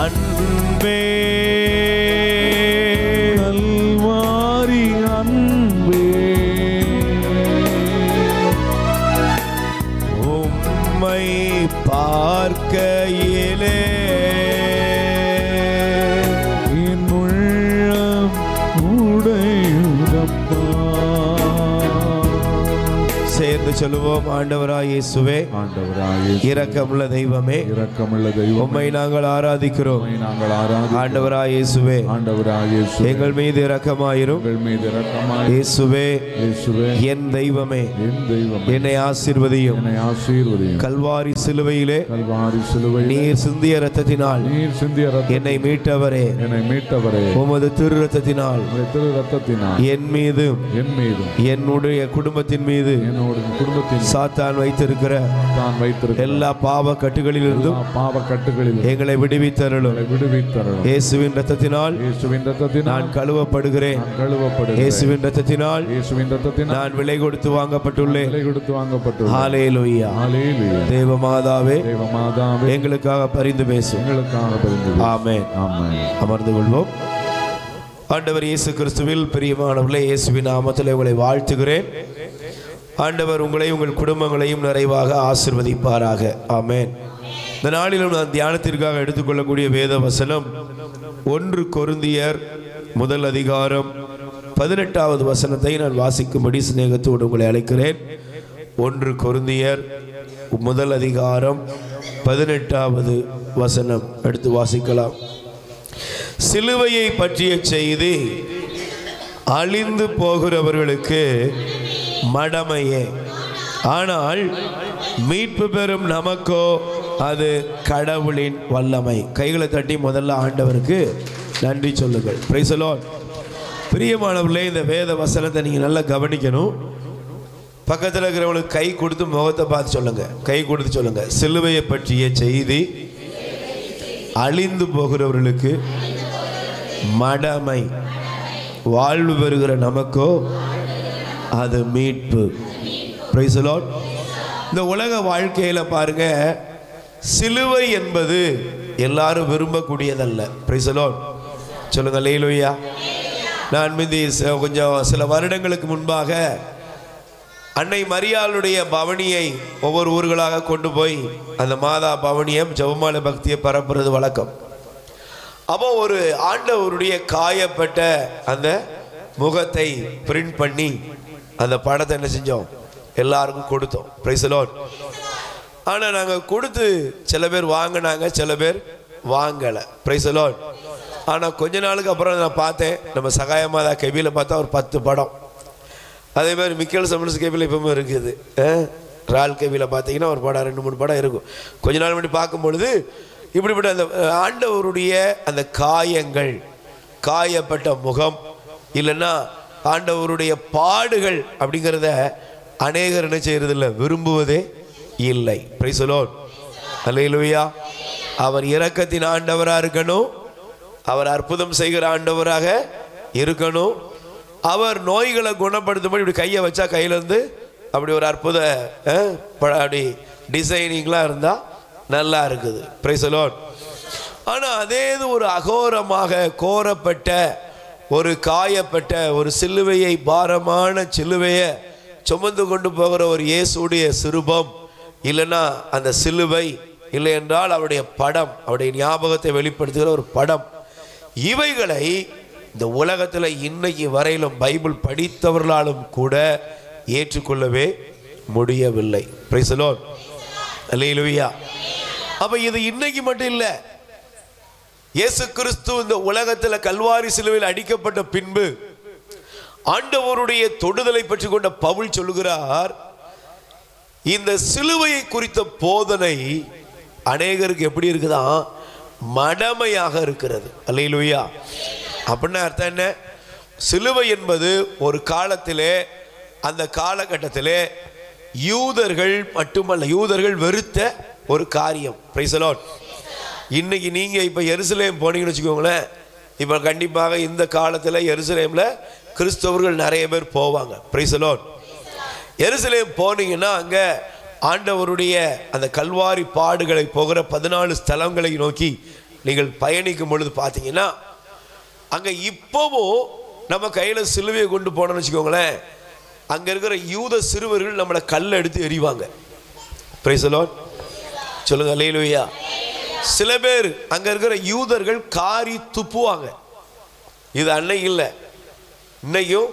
அன்பே கல்வாரி அன்பே உம்மை பார்க்கையிலே என் உள்ளம் உடையுதப்பா. சேர்ந்து சொல்லுவோம். ஆண்டவராய் இயேசுவே, இரக்கமுள்ள தெய்வமே, இரக்கமுள்ள தெய்வம், உம்மை நாங்கள் ஆராதிக்கிறோம். ஆண்டவராய் இயேசுவே, எங்கள் மீது இரக்கமாயிரும். இயேசுவே, என் தெய்வமே, என்னை ஆசீர்வதியும். கல்வாரி சிலுவையிலே நீர் சிந்திய இரத்தத்தினால் என்னை மீட்டவரே, உமது திரு இரத்தத்தினால் என் மீதும் என்னுடைய குடும்பத்தின் மீது சாத்தான் வைத்திருக்கிற எல்லா பாவ கட்டுகளிலிருந்தும் எங்களை விடுவித்தருளும். இயேசுவின் இரத்தத்தினால் நான் கழுவப்படுகிறேன். இயேசுவின் இரத்தத்தினால் நான் விலை கொடுத்து வாங்கப்பட்டுள்ளேன். ஹல்லேலூயா. தேவமாதாவே, எங்களுக்காக பரிந்து பேசும். ஆமென். அமர்ந்து கொள்வோம். ஆண்டவர் இயேசு கிறிஸ்துவில் பிரியமானவர்களே, இயேசுவின் நாமத்தில் உங்களை வாழ்த்துகிறேன். ஆண்டவர் உங்களையும் உங்கள் குடும்பங்களையும் நிறைவாக ஆசீர்வதிப்பாராக. ஆமென். இந்த நாளிலும் நான் தியானத்திற்காக எடுத்துக்கொள்ளக்கூடிய வேத வசனம் 1 கொரிந்தியர் 1 அதிகாரம் 18வது வசனத்தை நான் வாசிக்கும்படி சிநேகத்தோடு உங்களை அழைக்கிறேன். 1 கொரிந்தியர் 1 அதிகாரம் 18வது வசனம் எடுத்து வாசிக்கலாம். சிலுவையை பற்றிய செய்தி அழிந்து போகிறவர்களுக்கு மடமையே, ஆனால் மீட்பு பெறும் நமக்கோ அது கடவுளின் வல்லமை. கைகளை தட்டி முதல்ல ஆண்டவருக்கு நன்றி சொல்லுங்கள். Price the Lord. பிரியமானவர்களே, இந்த வேத வசனத்தை நீங்கள் நல்லா கவனிக்கணும். பக்கத்தில் இருக்கிறவங்களுக்கு கை கொடுத்து முகத்தை பார்த்து சொல்லுங்க. கை கொடுத்து சொல்லுங்க. சிலுவையை பற்றிய செய்தி அழிந்து போகிறவர்களுக்கு மடமை, வாழ்வு பெறுகிற நமக்கோ அது மீட்பு. Price the Lord. இந்த உலக வாழ்க்கையில் பாருங்க, சிலுவை என்பது எல்லாரும் விரும்பக்கூடியதல்ல. Price the Lord. சொல்லுங்க அல்லேலூயா. நான் முந்தி கொஞ்சம் சில வருடங்களுக்கு முன்பாக அன்னை மரியாளுடைய பவனியை ஒவ்வொரு ஊர்களாக கொண்டு போய் அந்த மாதா பவனியம் ஜெபமாலை பக்தியை பரப்புறது வழக்கம். அப்போ ஒரு ஆண்டவருடைய காயப்பட்ட அந்த முகத்தை பிரிண்ட் பண்ணி அந்த படத்தை என்ன செஞ்சோம், எல்லாருக்கும் கொடுத்தோம். Price the Lord. ஆனால் நாங்கள் கொடுத்து சில பேர் வாங்கினாங்க, சில பேர் வாங்கலை. Price the Lord. ஆனால் கொஞ்ச நாளுக்கு அப்புறம் நான் பார்த்தேன், நம்ம சகாயமாதா கெவியில் பார்த்தா ஒரு 10 படம். அதே மாதிரி மிக்கேல் சமன்ஸ் கெவியில் இப்பவும் இருக்குது. ரால் கெவியில் பார்த்தீங்கன்னா ஒரு படம் 2-3 படம் இருக்கும். கொஞ்ச நாள் முன்னாடி பார்க்கும்பொழுது இப்படிப்பட்ட அந்த ஆண்டவருடைய அந்த காயங்கள், காயப்பட்ட முகம், இல்லைன்னா ஆண்டவருடைய பாடுகள் அப்படிங்கிறத அநேகர் என்ன செய்யறதில்லை, விரும்புவதே இல்லை. Praise the Lord. அல்லேலூயா. அவர் இரக்கத்தின் ஆண்டவராக இருக்கணும். அவர் அற்புதம் செய்கிற ஆண்டவராக இருக்கணும். அவர் நோய்களை குணப்படுத்தும்போது இப்படி கையை வச்சா கையிலேருந்து அப்படி ஒரு அற்புத அப்படி டிசைனிங்லாம் இருந்தால் நல்லா இருக்குது. Price the Lord. ஆனால் அதே ஒரு அகோரமாக கோரப்பட்ட ஒரு காயப்பட்ட ஒரு சிலுவையை, பாரமான சிலுவையை சுமந்து கொண்டு போகிற ஒரு இயேசுடைய சிறுபம், இல்லைன்னா அந்த சிலுவை, இல்லை என்றால் அவருடைய படம், அவருடைய ஞாபகத்தை வெளிப்படுத்துகிற ஒரு படம், இவைகளை இந்த உலகத்தில் இன்னைக்கு வரையிலும் பைபிள் படித்தவர்களாலும் கூட ஏற்றுக்கொள்ளவே முடியவில்லை. Praise the Lord. அல்லேலூயா. அப்ப இது இன்னைக்கு மட்டும் இல்லை. இயேசு கிறிஸ்து இந்த உலகத்தில் கல்வாரி சிலுவையில் அடிக்கப்பட்ட பின்பு ஆண்டவருடைய தொடுதலை பற்றி கொண்ட பவுல் சொல்லுகிறார், இந்த சிலுவையை குறித்த போதனை அநேகருக்கு எப்படி இருக்குதா, மடமையாக இருக்கிறது. அல்லேலூயா. அப்படின்னா அர்த்தம் என்ன? சிலுவை என்பது ஒரு காலத்திலே, அந்த காலகட்டத்திலே யூதர்கள் மட்டுமல்ல, யூதர்கள் வெறுத்த ஒரு காரியம். Price the Lord. இன்னைக்கு நீங்கள் இப்போ எருசலேம் போனீங்கன்னு வச்சுக்கோங்களேன், இப்போ கண்டிப்பாக இந்த காலத்தில் எருசலேமில் கிறிஸ்தவர்கள் நிறைய பேர் போவாங்க. Price the Lord. எருசலேம் போனீங்கன்னா அங்கே ஆண்டவருடைய அந்த கல்வாரி பாடுகளை போகிற 14 ஸ்தலங்களை நோக்கி நீங்கள் பயணிக்கும் பொழுது பார்த்தீங்கன்னா அங்கே இப்போவும் நம்ம கையில் சிலுவையை கொண்டு போனோம்னு வச்சுக்கோங்களேன், அங்கே இருக்கிற யூத சிறுவர்கள் நம்மளை கல் எடுத்து எறிவாங்க. பிரைஸ் தி லார்ட் சொல்லுங்க அல்லேலூயா. சில பேர் அங்கே இருக்கிற யூதர்கள் காரி துப்புவாங்க. இது அன்னைக்கு இல்லை, இன்னைக்கும்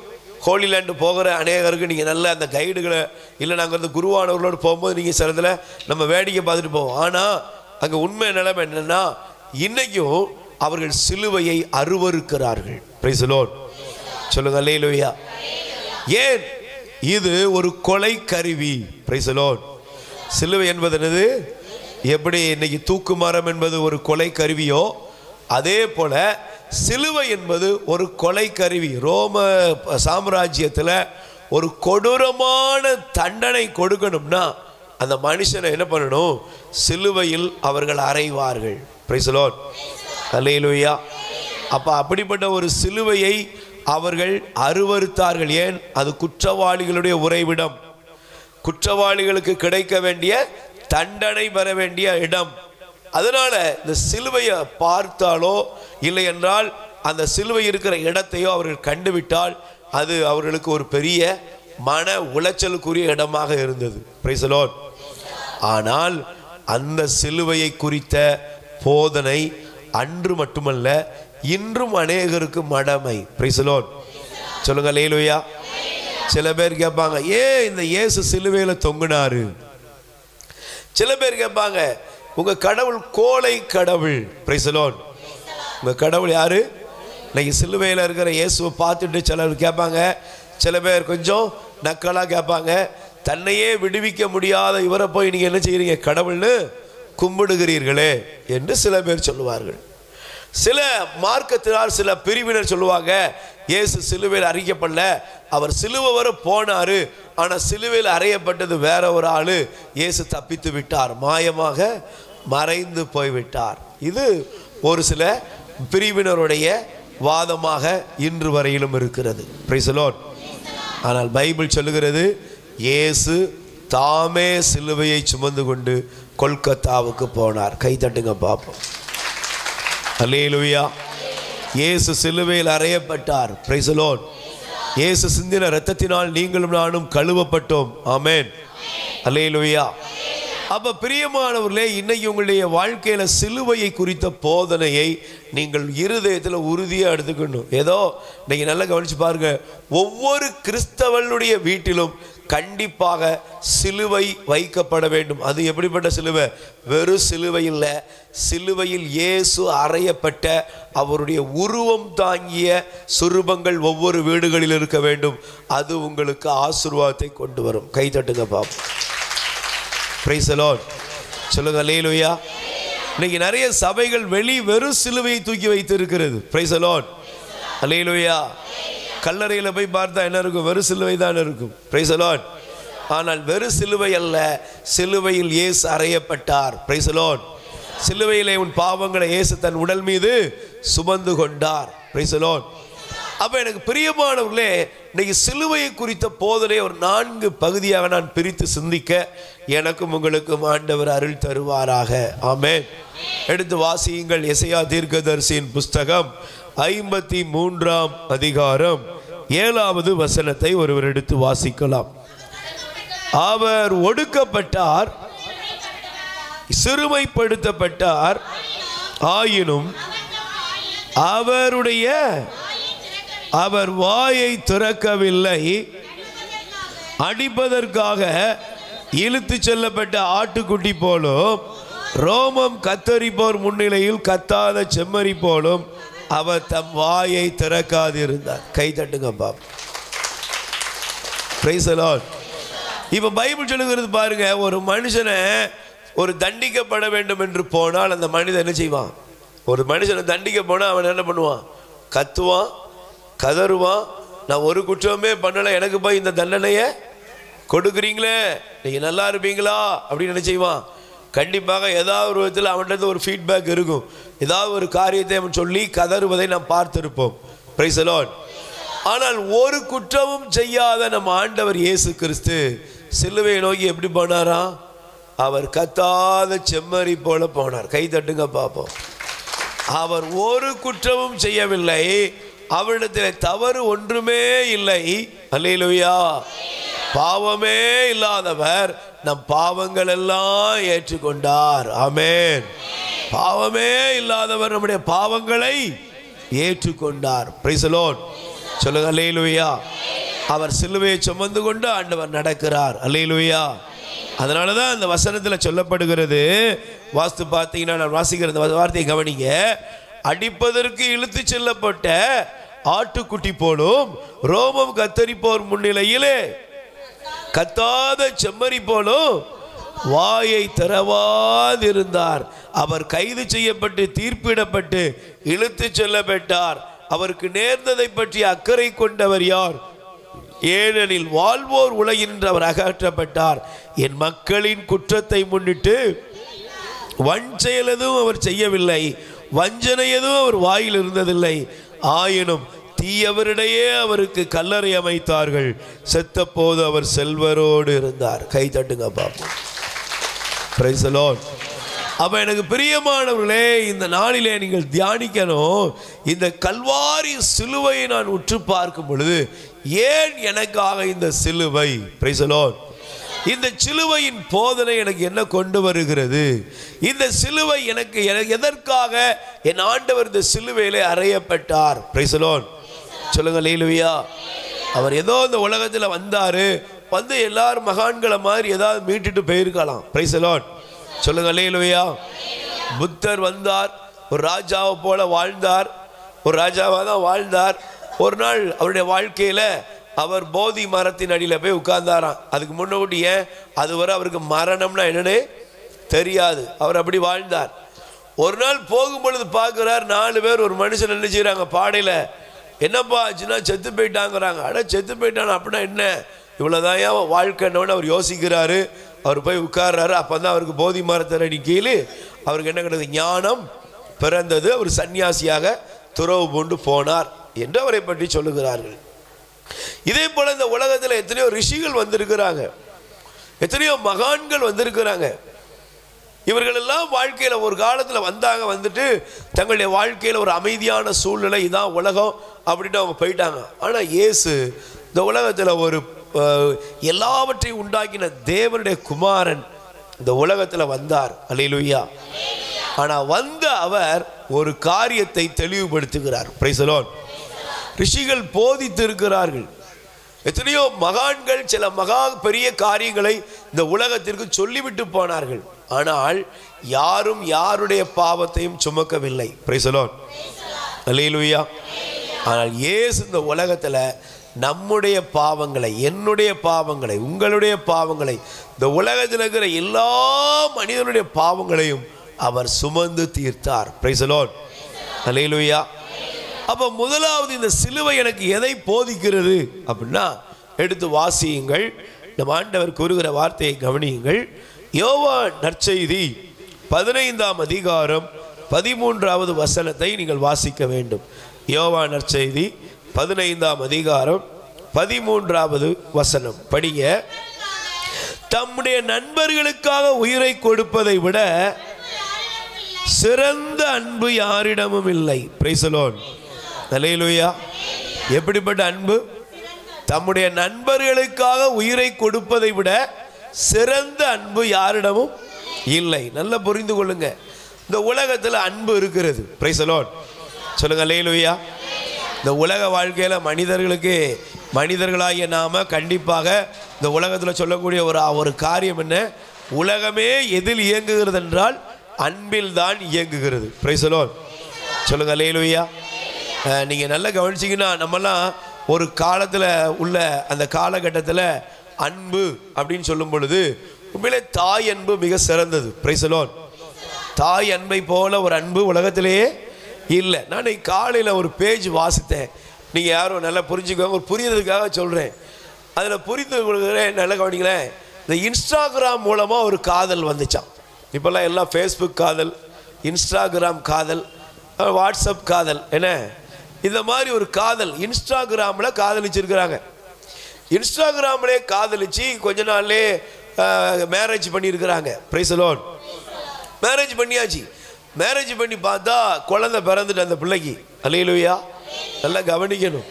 ஹோலி லேண்டு போகிற அநேகருக்கு நீங்கள் நல்ல அந்த கைடுகளை இல்லை, நாங்கள் வந்து குருவானவர்களோடு போகும்போது நீங்கள் சிலதில் நம்ம வேடிக்கை பார்த்துட்டு போவோம். ஆனால் அங்கே உண்மை நிலைமை என்னென்னா, இன்னைக்கும் அவர்கள் சிலுவையை அருவருக்கிறார்கள். பிரைஸ் தி லார்ட் சொல்லுங்க அல்லேலூயா. ஏன்? இது ஒரு கொலை கருவி. Price the Lord. சிலுவை என்பது என்னது? எப்படி இன்னைக்கு தூக்கு மரம் என்பது ஒரு கொலை கருவியோ, அதே போல சிலுவை என்பது ஒரு கொலை கருவி. ரோம சாம்ராஜ்யத்தில் ஒரு கொடூரமான தண்டனை கொடுக்கணும்னா அந்த மனுஷனை என்ன பண்ணணும்? சிலுவையில் அவர்கள் அறைவார்கள். Price the Lord alleluia. அப்போ அப்படிப்பட்ட ஒரு சிலுவையை அவர்கள் அருவருத்தார்கள். ஏன்? அது குற்றவாளிகளுடைய உறைவிடம், குற்றவாளிகளுக்கு கிடைக்க வேண்டிய தண்டனை பெற வேண்டிய இடம். அதனால இந்த சிலுவையை பார்த்தாலோ இல்லை என்றால் அந்த சிலுவை இருக்கிற இடத்தையோ அவர்கள் கண்டுவிட்டால் அது அவர்களுக்கு ஒரு பெரிய மன உளைச்சலுக்குரிய இடமாக இருந்தது. Price the Lord. ஆனால் அந்த சிலுவையை குறித்த போதனை அன்று மட்டுமல்ல, இன்றும் அநேகருக்கு மடமை. பிரைஸ் தி லார்ட் சொல்லுங்க அல்லேலூயா. சில பேர் கேட்பாங்க, ஏன் இந்த இயேசு சிலுவையில் தொங்குனாரு? சில பேர் கேட்பாங்க, உங்க கடவுள் கோலை கடவுள். Price the Lord. உங்க கடவுள் யாரு? இன்னைக்கு சிலுவையில் இருக்கிற இயேசுவை பார்த்துட்டு சிலர் கேட்பாங்க, சில பேர் கொஞ்சம் நக்கலாக கேட்பாங்க, தன்னையே விடுவிக்க முடியாத இவரை போய் நீங்கள் என்ன செய்கிறீங்க? கடவுள்னு கும்பிடுகிறீர்களே என்று சில பேர் சொல்லுவார்கள். சில மார்க்கத்தினால் சில பிரிவினர் சொல்லுவாங்க, இயேசு சிலுவையில் அறையப்படல, அவர் சிலுவை வர போனாரு, ஆனால் சிலுவையில் அறையப்பட்டது வேற ஒரு ஆளு, இயேசு தப்பித்து விட்டார், மாயமாக மறைந்து போய்விட்டார். இது ஒரு சில பிரிவினருடைய வாதமாக இன்று வரையிலும் இருக்கிறது. Price the Lord. ஆனால் பைபிள் சொல்லுகிறது, இயேசு தாமே சிலுவையை சுமந்து கொண்டு கொல்கத்தாவுக்கு போனார். கை தட்டுங்க பார்ப்போம். அல்லேலூயா. இயேசு சிலுவையில் அறையப்பட்டார். Price the Lord. இயேசு சிந்தின இரத்தத்தினால் நீங்களும் நானும் கழுவப்பட்டோம். ஆமென். அல்லேலூயா. அப்ப பிரியமானவர்களே, இன்னைக்கு உங்களுடைய வாழ்க்கையில சிலுவையை குறித்த போதனையை நீங்கள் இருதயத்தில் உறுதியாக எடுத்துக்கணும். ஏதோ இன்னைக்கு நல்லா கவனிச்சு பாருங்க, ஒவ்வொரு கிறிஸ்தவனுடைய வீட்டிலும் கண்டிப்பாக சிலுவை வைக்கப்பட வேண்டும். அது எப்படிப்பட்ட சிலுவை? வெறும் சிலுவை இல்லை, சிலுவையில் இயேசு அறையப்பட்ட அவருடைய உருவம் தாங்கிய சுரூபங்கள் ஒவ்வொரு வீடுகளில் இருக்க வேண்டும். அது உங்களுக்கு ஆசீர்வாதத்தை கொண்டு வரும். கை தட்டுங்க பாப்போம். பிரைஸ் தி லார்ட் சொல்லுங்க அல்லேலூயா. இன்னைக்கு நிறைய சபைகள் வெறும் சிலுவையை தூக்கி வைத்து இருக்கிறது. பிரைஸ் தி லார்ட் அல்லேலூயா. கல்லறையில் போய் பார்த்தா என்ன இருக்கும்? வெறும் சிலுவை தான் இருக்கும். Praise the Lord. ஆனால் வெறும் சிலுவை அல்ல, சிலுவையில் இயேசு அறையப்பட்டார். Price the Lord. சிலுவையிலே உன் பாவங்களை இயேசு தன் உடல் மீது சுமந்து கொண்டார். Price the Lord. அப்ப எனக்கு பிரியமானவர்களே, இன்னைக்கு சிலுவையை குறித்த போதனை ஒரு 4 பகுதியாக நான் பிரித்து சிந்திக்க எனக்கும் உங்களுக்கும் ஆண்டவர் அருள் தருவாராக. ஆமென். எடுத்து வாசியுங்கள். எசையா தீர்க்கதரிசியின் புஸ்தகம் 53ஆம் அதிகாரம் 7வது வசனத்தை ஒருவர் எடுத்து வாசிக்கலாம். அவர் ஒடுக்கப்பட்டார், சிறுமைப்படுத்தப்பட்டார், ஆயினும் அவர் வாயை திறக்கவில்லை. அடிப்பதற்காக இழுத்து செல்லப்பட்ட ஆட்டுக்குட்டி போலும், ரோமம் கத்தரிப்போர் முன்னிலையில் கத்தாத செம்மறி போலும் அவர் தம் வாயை திறக்காதிருந்தார். கை தட்டுங்க பாப். Price the Lord. இப்ப பைபிள் சொல்லுகிறது பாருங்க, ஒரு மனுஷனை ஒரு தண்டிக்கப்பட வேண்டும் என்று போனால் அந்த மனிதன் என்ன செய்வான்? ஒரு மனுஷனை தண்டிக்க போனால் அவன் என்ன பண்ணுவான்? கத்துவான், கதறுவான். நான் ஒரு குற்றமே பண்ணலை, எனக்கு போய் இந்த தண்டனையை கொடுக்குறீங்களே, நீங்க நல்லா இருப்பீங்களா அப்படின்னு என்ன செய்வான்? கண்டிப்பாக ஏதாவது ஒரு விதத்தில் அவன்கிட்ட ஒரு ஃபீட்பேக் இருக்கும். ஏதாவது ஒரு காரியத்தை அவன் சொல்லி கதறுவதை நாம் பார்த்திருப்போம். Price the Lord. ஆனால் ஒரு குற்றமும் செய்யாத நம்ம ஆண்டவர் இயேசு கிறிஸ்து சிலுவையை நோக்கி எப்படி போனாரா? அவர் கத்தாத செம்மறி போல போனார். கை தட்டுங்க பார்ப்போம். அவர் ஒரு குற்றமும் செய்யவில்லை, அவரிடத்தில் தவறு ஒன்றுமே இல்லை. அல்லேலூயா. பாவமே இல்லாதவர் நம் பாவங்கள் எல்லாம் ஏற்றுக்கொண்டார். ஆமென். பாவமே இல்லாதவர் நம்முடைய பாவங்களை ஏற்றுக்கொண்டார். Price the Lord. சொல்லுங்க அல்லேலூயா. அவர் சிலுவையை சுமந்து கொண்டு ஆண்டவர் நடக்கிறார். அல்லேலூயா. அதனால தான் அந்த வசனத்தில் சொல்லப்படுகிறது, வாஸ்து பார்த்தீங்கன்னா நான் வாசிக்கிற வார்த்தையை கவனிங்க. அடிப்பதற்கு இழுத்து செல்லப்பட்ட ஆட்டுக்குட்டி போலும் ரோமம் கத்தரிப்போர் முன்னிலையிலே கத்தாத செம்மறி போலும் வாயை திறவாதிருந்தார். அவர் கைது செய்யப்பட்டு தீர்ப்பிடப்பட்டு இழுத்து செல்லப்பட்டார். அவருக்கு நேர்ந்ததை பற்றி அக்கறை கொண்டவர் யார்? ஏனெனில் வாழ்வோர் உலகினின்று அவர் அகற்றப்பட்டார். என் மக்களின் குற்றத்தை முன்னிட்டு வஞ்செயல் எதுவும் அவர் செய்யவில்லை, வஞ்சனை எதுவும் அவர் வாயில் இருந்ததில்லை. ஆயினும் தீயவரிடையே அவருக்கு கல்லறை அமைத்தார்கள், செத்த போது அவர் செல்வரோடு இருந்தார். கை தட்டுங்க பாப்போம். Price the Lord. அப்ப எனக்கு பிரியமானவர்களே, இந்த நாளிலே நீங்கள் தியானிக்கணும். இந்த கல்வாரி சிலுவையை நான் உற்று பார்க்கும் பொழுது ஏன் எனக்காக இந்த சிலுவை? Price the Lord. இந்த சிலுவையின் போதனை எனக்கு என்ன கொண்டு வருகிறது? இந்த சிலுவை எனக்கு எதற்காக என் ஆண்டவர் இந்த சிலுவையிலே அறையப்பட்டார்? Price the Lord. சொல்லுங்க அல்லேலூயா. அவர் ஏதோ இந்த உலகத்தில் வந்தாரு, வந்து எல்லாரும் மகான்களை மாதிரி ஏதாவது மீட்டுட்டு போயிருக்கலாம். Price the Lord. சொல்லுங்க அல்லேலூயா. புத்தர் வந்தார், ஒரு ராஜாவை போல வாழ்ந்தார், ஒரு ராஜாவாக தான் வாழ்ந்தார். ஒரு நாள் அவருடைய வாழ்க்கையில் அவர் போதி மரத்தின் அடியில் போய் உட்கார்ந்தாராம். அதுக்கு முன்னாடி ஏன் அதுவரை அவருக்கு மரணம்னா என்னன்னே தெரியாது, அவர் அப்படி வாழ்ந்தார். ஒரு நாள் போகும்பொழுது பார்க்குறார், 4 பேர் ஒரு மனுஷன் என்ன செய்கிறாங்க, பாடையில் என்னப்பா ஆச்சுன்னா செத்து போயிட்டாங்கிறாங்க. அட செத்து போயிட்டான் அப்படின்னா என்ன, இவ்வளோதான் ஏன் வாழ்க்கைன்னு அவர் யோசிக்கிறாரு. அவர் போய் உட்கார்றாரு. அப்போ தான் அவருக்கு போதி மரத்தடி கீழே அவருக்கு என்ன கிடையாது, ஞானம் பிறந்தது. அவர் சன்னியாசியாக துறவு பூண்டு போனார் என்று அவரை பற்றி சொல்லுகிறார்கள். இதே போல இந்த உலகத்தில் எத்தனையோ ரிஷிகள் வந்திருக்கிறாங்க, எத்தனையோ மகான்கள் வந்திருக்கிறாங்க. இவர்கள் எல்லாம் வாழ்க்கையில் ஒரு காலத்தில் வந்தாங்க, வந்துட்டு தங்களுடைய வாழ்க்கையில் ஒரு அமைதியான சூழ்நிலை, இதான் உலகம் அப்படின்ட்டு அவங்க போயிட்டாங்க. ஆனால் இயேசு இந்த உலகத்தில் ஒரு எல்லாவற்றையும் உண்டாக்கின தேவனுடைய குமாரன் இந்த உலகத்தில் வந்தார். அல்லேலூயா. ஆனால் வந்த அவர் ஒரு காரியத்தை தெளிவுபடுத்துகிறார். Price the Lord. ரிஷிகள் போதித்து இருக்கிறார்கள், எத்தனையோ மகான்கள் சில மகா பெரிய காரியங்களை இந்த உலகத்திற்கு சொல்லிவிட்டு போனார்கள். ஆனால் யாரும் யாருடைய பாவத்தையும் சுமக்கவில்லை. Price the Lord. அல்லேலூயா. ஆனால் இயேசு இந்த உலகத்தில் நம்முடைய பாவங்களை, என்னுடைய பாவங்களை, உங்களுடைய பாவங்களை, இந்த உலகத்தில் இருக்கிற எல்லா மனிதனுடைய பாவங்களையும் அவர் சுமந்து தீர்த்தார். Price the Lord. அல்லேலூயா. அப்போ முதலாவது இந்த சிலுவை எனக்கு எதை போதிக்கிறது அப்படின்னா, எடுத்து வாசியுங்கள். நம் ஆண்டவர் கூறுகிற வார்த்தையை கவனியுங்கள். யோவான் நற்செய்தி 15ஆம் அதிகாரம் 13வது வசனத்தை நீங்கள் வாசிக்க வேண்டும். யோவான் நற்செய்தி 15ஆம் அதிகாரம் 13வது வசனம் படிங்க. தம்முடைய நண்பர்களுக்காக உயிரை கொடுப்பதை விட சிறந்த அன்பு யாரிடமும் இல்லை. Praise the Lord. அல்லேலூயா. எப்படிப்பட்ட அன்பு? தம்முடைய நண்பர்களுக்காக உயிரை கொடுப்பதை விட சிறந்த அன்பு யாரிடமும் இல்லை. நல்லா புரிந்து கொள்ளுங்க. இந்த உலகத்தில் அன்பு இருக்கிறது. Price the Lord. சொல்லுங்க அல்லேலூயா. இந்த உலக வாழ்க்கையில் மனிதர்களுக்கு, மனிதர்களாகிய நாம கண்டிப்பாக இந்த உலகத்தில் சொல்லக்கூடிய ஒரு காரியம் என்ன, உலகமே எதில் இயங்குகிறது என்றால் அன்பில் தான் இயங்குகிறது. Price the Lord. சொல்லுங்க அல்லேலூயா. நீங்கள் நல்லா கவனிச்சிங்கன்னா, நம்மலாம் ஒரு காலத்தில் உள்ள அந்த காலகட்டத்தில் அன்பு அப்படின்னு சொல்லும் பொழுது உண்மையிலே தாய் அன்பு மிக சிறந்தது. Price the Lord. தாய் அன்பை போல ஒரு அன்பு உலகத்திலேயே இல்லை. நான் காலையில் ஒரு பேஜ் வாசித்தேன், நீங்கள் யாரும் நல்லா புரிஞ்சுக்கோங்க, ஒரு புரியுறதுக்காக சொல்கிறேன். அதில் புரிந்து கொடுக்குறேன், நல்லா கவனிங்களேன். இந்த இன்ஸ்டாகிராம் மூலமாக ஒரு காதல் வந்துச்சான். இப்போல்லாம் எல்லாம் ஃபேஸ்புக் காதல், இன்ஸ்டாகிராம் காதல், வாட்ஸ்அப் காதல், என்ன இந்த மாதிரி ஒரு காதல் இன்ஸ்டாகிராமில் காதலிச்சிருக்கிறாங்க. இன்ஸ்டாகிராமிலே காதலிச்சு கொஞ்ச நாள்லே மேரேஜ் பண்ணியிருக்கிறாங்க. Price the Lord. மேரேஜ் பண்ணியாச்சு. மேரேஜ் பண்ணி பார்த்தா குழந்தை பிறந்துட்டு அந்த பிள்ளைக்கு. அல்லேலூயா. நல்லா கவனிக்கணும்.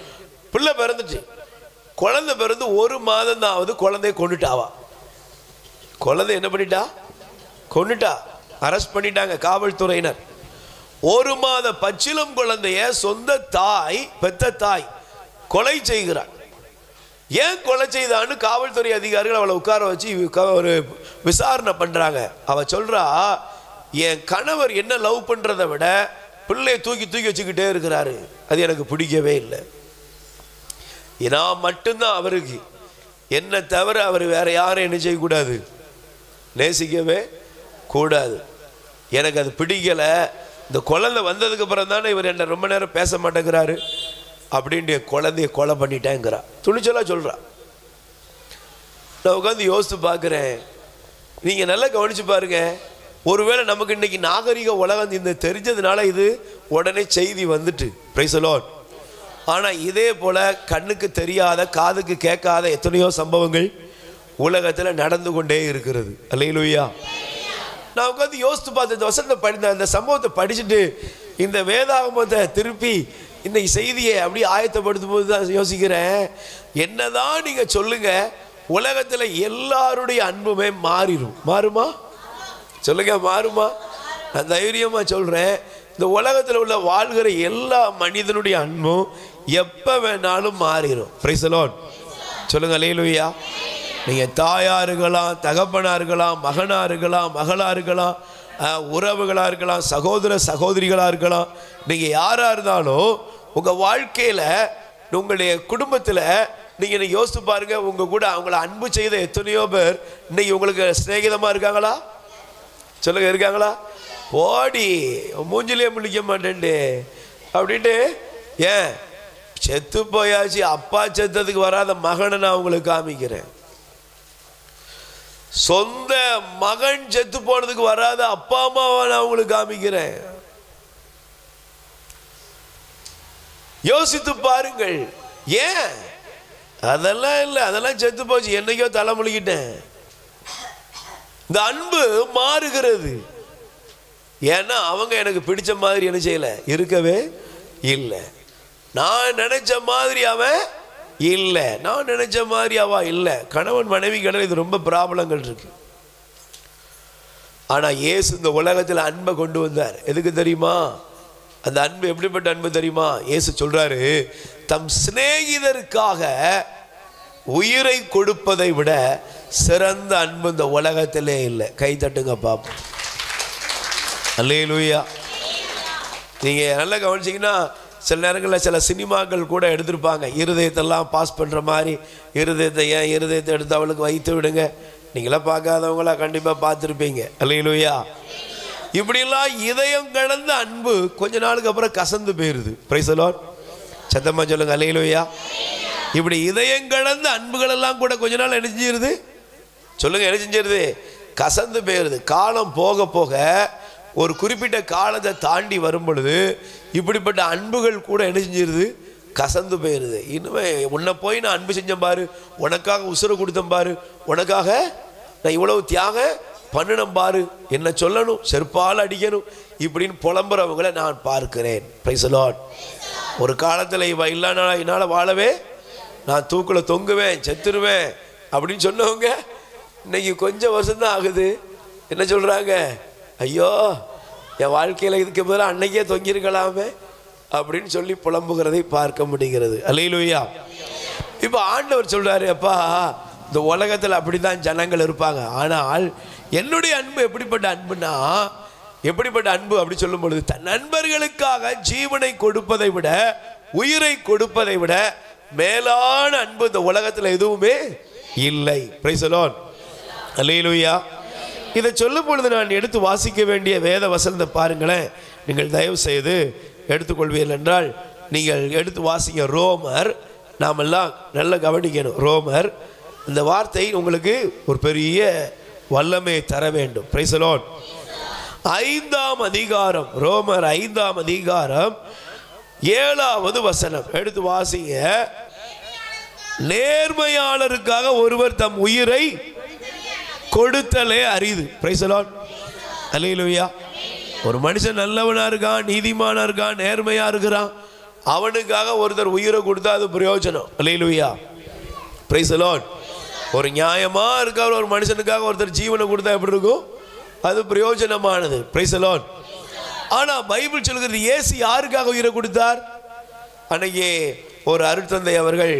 பிள்ளை பிறந்துச்சு. குழந்தை பிறந்து 1 மாதம் தான் ஆகுது, குழந்தைய கொண்டுட்டாவா. குழந்தை என்ன பண்ணிட்டா? கொண்டுட்டா. அரெஸ்ட் பண்ணிட்டாங்க காவல்துறையினர். 1 மாத பச்சிலம் குழந்தைய சொந்த தாய், பெத்த தாய் கொலை செய்கிறார். ஏன் கொலை செய்தான்னு காவல்துறை அதிகாரிகள் அவளை உட்கார வச்சு ஒரு விசாரணை பண்றாங்க. அவ சொல்றா, என் கணவர் என்ன லவ் பண்றதை விட பிள்ளையை தூக்கி தூக்கி வச்சுக்கிட்டே இருக்கிறாரு, அது எனக்கு பிடிக்கவே இல்லை. நான் மட்டும்தான் அவருக்கு, என்னை தவிர அவர் வேற யாரும் என்ன செய்யக்கூடாது, நேசிக்கவே கூடாது, எனக்கு அது பிடிக்கலை. இந்த குழந்தை வந்ததுக்கு அப்புறம் தானே இவர் என்ன ரொம்ப நேரம் பேச மாட்டேங்கிறாரு அப்படின்ட்டு குழந்தைய கொலை பண்ணிட்டேங்கிறா. துணிச்சலா சொல்றா. நான் உட்காந்து யோசித்து பார்க்குறேன். நீங்கள் நல்லா கவனிச்சு பாருங்க. ஒருவேளை நமக்கு இன்னைக்கு நாகரிக உலகம் இந்த தெரிஞ்சதுனால இது உடனே செய்தி வந்துட்டு, பிரைஸ் தி லார்ட். ஆனால் இதே போல கண்ணுக்கு தெரியாத, காதுக்கு கேட்காத எத்தனையோ சம்பவங்கள் உலகத்தில் நடந்து கொண்டே இருக்கிறது. அல்லேலூயா. நான் உட்காந்து யோசித்து பார்த்து இந்த வசனத்தை படித்த அந்த சம்பவத்தை படிச்சுட்டு இந்த வேதாகமத்தை திருப்பி இந்த செய்தியை அப்படியே ஆயத்தப்படுத்தும் போது தான் யோசிக்கிறேன், என்னதான் நீங்கள் சொல்லுங்க, உலகத்தில் எல்லாருடைய அன்புமே மாறிடும். மாறுமா சொல்லுங்க, மாறுமா? நான் தைரியமாக சொல்கிறேன், இந்த உலகத்தில் உள்ள வாழ்கிற எல்லா மனிதனுடைய அன்பும் எப்போ வேணாலும் மாறிடும். Price the Lord. சொல்லுங்க அல்லேலூயா. நீங்கள் தாயாக இருக்கலாம், தகப்பனாக இருக்கலாம், மகனாக இருக்கலாம், மகளாக இருக்கலாம், உறவுகளாக இருக்கலாம், சகோதர சகோதரிகளாக இருக்கலாம், நீங்கள் யாராக இருந்தாலும் உங்கள் வாழ்க்கையில், உங்களுடைய குடும்பத்தில் நீங்கள் யோசித்து பாருங்க, உங்கள் கூட அவங்கள அன்பு செய்த எத்தனையோ பேர் இன்னைக்கு உங்களுக்கு சிநேகிதமாக இருக்காங்களா? சொல்லுங்க, இருக்காங்களா? போடி மூஞ்சிலே முழிக்க மாட்டேன்டு அப்படின்ட்டு, ஏன் செத்து போயாச்சு, அப்பா செத்ததுக்கு வராத மகனை நான் உங்களுக்கு காமிக்கிறேன். சொந்த மகன் செத்து போனதுக்கு வராத அப்பா அம்மாவை நான் உங்களுக்கு காமிக்கிறேன். யோசித்து பாருங்கள். ஏன்? அதெல்லாம் இல்லை, அதெல்லாம் செத்து போச்சு, என்னைக்கோ தலைமுழுகிட்டேன். இந்த அன்பு மாறுகிறது. ஏன்னா அவங்க எனக்கு பிடிச்ச மாதிரி என்ன செய்யல, இருக்கவே இல்லை. நான் நினைச்ச மாதிரி அவன் இல்லை, நான் நினைச்ச மாதிரி அவ இல்லை. கணவன் மனைவி கடல் இது ரொம்ப ப்ராப்ளங்கள் இருக்கு. ஆனால் இயேசு இந்த உலகத்தில் அன்பை கொண்டு வந்தார். எதுக்கு தெரியுமா? அந்த அன்பு எப்படிப்பட்ட அன்பு தெரியுமா? இயேசு சொல்றாரு, தம் சிநேகிதருக்காக உயிரை கொடுப்பதை விட சிறந்த அன்பு இந்த உலகத்திலே இல்லை. கை தட்டுங்க பாப்போம். அல்லேலூயா. நீங்கள் நல்லா கவனிச்சிங்கன்னா சில நேரங்களில் சில சினிமாக்கள் கூட எடுத்திருப்பாங்க, இருதயத்தெல்லாம் பாஸ் பண்ணுற மாதிரி. இருதயத்தை எடுத்து அவளுக்கு வைத்து விடுங்க. நீங்களாம் பார்க்காதவங்களா கண்டிப்பாக பார்த்துருப்பீங்க. அல்லேலூயா. இப்படிலாம் இதயம் கடந்த அன்பு கொஞ்ச நாளுக்கு அப்புறம் கசந்து போயிருது. Price the Lord. சத்தமா சொல்லுங்க அல்லேலூயா. இப்படி இதயம் கடந்த அன்புகள் எல்லாம் கூட கொஞ்ச நாள் என்ன செஞ்சிருது? சொல்லுங்க, என்ன செஞ்சிருது? கசந்து போயிருது. காலம் போக போக ஒரு குறிப்பிட்ட காலத்தை தாண்டி வரும் பொழுது இப்படிப்பட்ட அன்புகள் கூட என்ன செஞ்சிருது? கசந்து போயிருது. இன்னுமே உன்னை போய் நான் அன்பு செஞ்சேன் பாரு, உனக்காக உசுரை கொடுத்தேன் பாரு, உனக்காக நான் இவ்வளவு தியாகம் பண்ணணும் பாரு, என்ன சொல்லணும், செருப்பால் அடிக்கணும், இப்படின்னு புலம்புறவங்களை நான் பார்க்கிறேன். Price the Lord. ஒரு காலத்தில் இவ இல்லைனா என்னால் வாழவே, நான் தூக்கில் தொங்குவேன், செத்துருவேன் அப்படின்னு சொன்னவங்க இன்னைக்கு கொஞ்சம் வருஷம்தான் ஆகுது. என்ன சொல்கிறாங்க? ஐயோ, என் வாழ்க்கையில் இதுக்கு பதிலாக அன்னைக்கே தொங்கியிருக்கலாமே அப்படின்னு சொல்லி புலம்புகிறதை பார்க்க முடிகிறது. அல்லேலூயா. இப்போ ஆண்டவர் சொல்கிறாரு, அப்பா இந்த உலகத்தில் அப்படி தான் ஜனங்கள் இருப்பாங்க, ஆனால் என்னுடைய அன்பு எப்படிப்பட்ட அன்புனா, எப்படிப்பட்ட அன்பு அப்படி சொல்லும் பொழுது, தன் நண்பர்களுக்காக ஜீவனை கொடுப்பதை விட, உயிரை கொடுப்பதை விட மேலான அன்பு இந்த உலகத்தில் எதுவுமே இல்லை. Praise the Lord. அல்லேலூயா. இதை சொல்லும் பொழுது நான் எடுத்து வாசிக்க வேண்டிய வேத வசனத்தை பாருங்களேன். நீங்கள் தயவு செய்து எடுத்துக்கொள்வீர்கள் என்றால் நீங்கள் எடுத்து வாசிங்க. ரோமர், நாமெல்லாம் நல்லா கவனிக்கணும். ரோமர், இந்த வார்த்தை உங்களுக்கு ஒரு பெரிய வல்லமை தர வேண்டும். Price the Lord. 5ஆம் அதிகாரம், ரோமர் 5ஆம் அதிகாரம் 7வது வசனம் எடுத்து வாசிங்க. நேர்மையாளருக்காக ஒருவர் தம் உயிரை கொடுத்தலே அரிது. Praise the Lord. அல்லேலூயா. ஒரு மனுஷன் நல்லவனா இருக்கான், நீதிமானா இருக்கான், நேர்மையா இருக்கிறான், அவனுக்காக ஒருத்தர் உயிரை கொடுத்தா அது பிரயோஜனம். அல்லேலூயா, பிரைஸ் தி லார்ட். ஒரு நியாயமா இருக்க ஒரு மனுஷனுக்காக ஒருத்தர் ஜீவனை கொடுத்தா எப்படி இருக்கும்? அது பிரயோஜனமானது. Praise the Lord. ஆனா பைபிள் சொல்கிறது இயேசு யாருக்காக உயிரை கொடுத்தார்? அன்னைக்கு ஒரு அருட்தந்தை அவர்கள்